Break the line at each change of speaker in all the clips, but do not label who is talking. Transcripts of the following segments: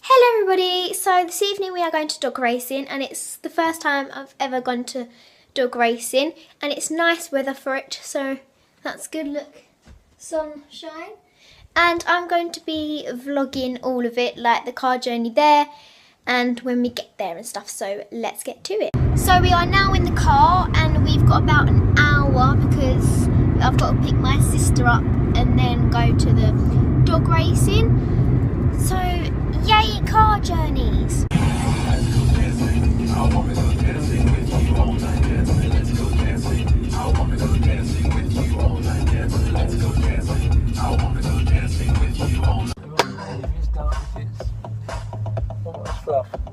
Hello everybody, so this evening we are going to dog racing and it's the first time I've ever gone to dog racing and it's nice weather for it, so that's good. Look, sunshine. And I'm going to be vlogging all of it, like the car journey there and when we get there and stuff, so let's get to it. So we are now in the car and we've got about an hour because I've got to pick my sister up and then go to the dog racing. So, yay car journeys!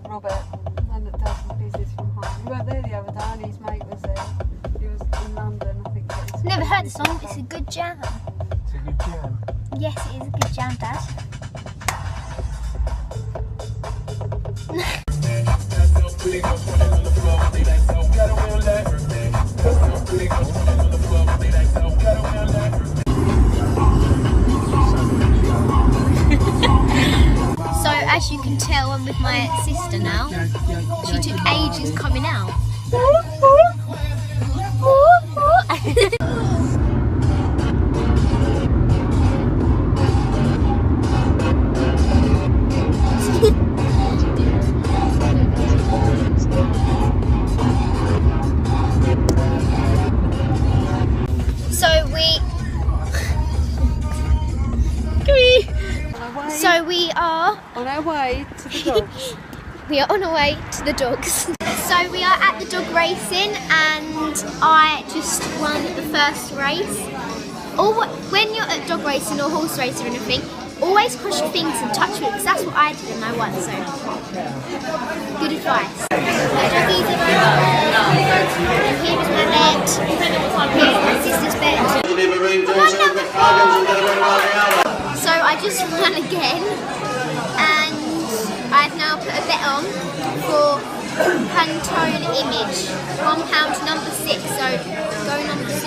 Robert, and that does business from home. We weren't there the other day and his mate was there. He was in London, I think.
Never heard the song, it's a good jam.
It's a good jam.
Yes, it is a good jam, Dad. So as you can tell, I'm with my sister now. She took ages coming out. So we are
on our way to the dogs.
We are on our way to the dogs. So we are at the dog racing and I just won the first race. When you're at dog racing or horse racing or anything, always cross your fingers and touch it because that's what I did and I won, so good advice. The doggies are and here is my bed. Here is my sister's bed. So I just won again and I've now put a bet on for Pantone Image, £1 number 6, so go number 6.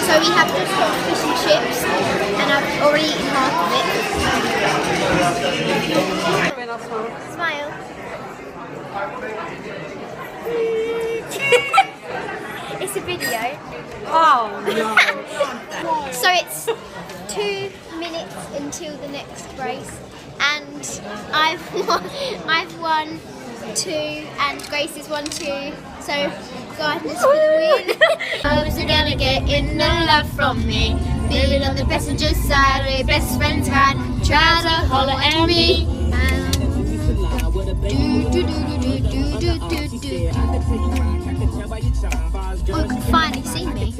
So we have just got fish and chips and I've already eaten half of it. Smile. It's a video.
Oh no.
So it's 2 minutes until the next race and I've won 2 and Grace has won 2, so guidance for the win. How's you gonna get in the love from me? Feeling on the passenger side, we're best friends ride. Try to holler at me. Oh, you can finally see me.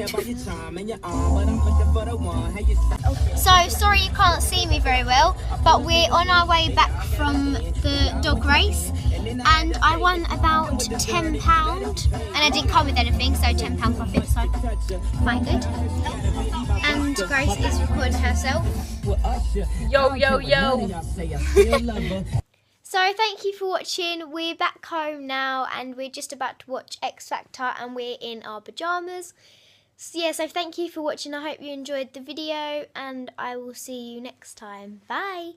So, sorry you can't see me very well, but we're on our way back from the dog race and I won about £10 and I didn't come with anything, so £10 profit, so quite good. And Grace is recording herself.
Yo, yo, yo.
So thank you for watching. We're back home now and we're just about to watch X Factor and we're in our pyjamas. So yeah, so thank you for watching. I hope you enjoyed the video and I will see you next time. Bye.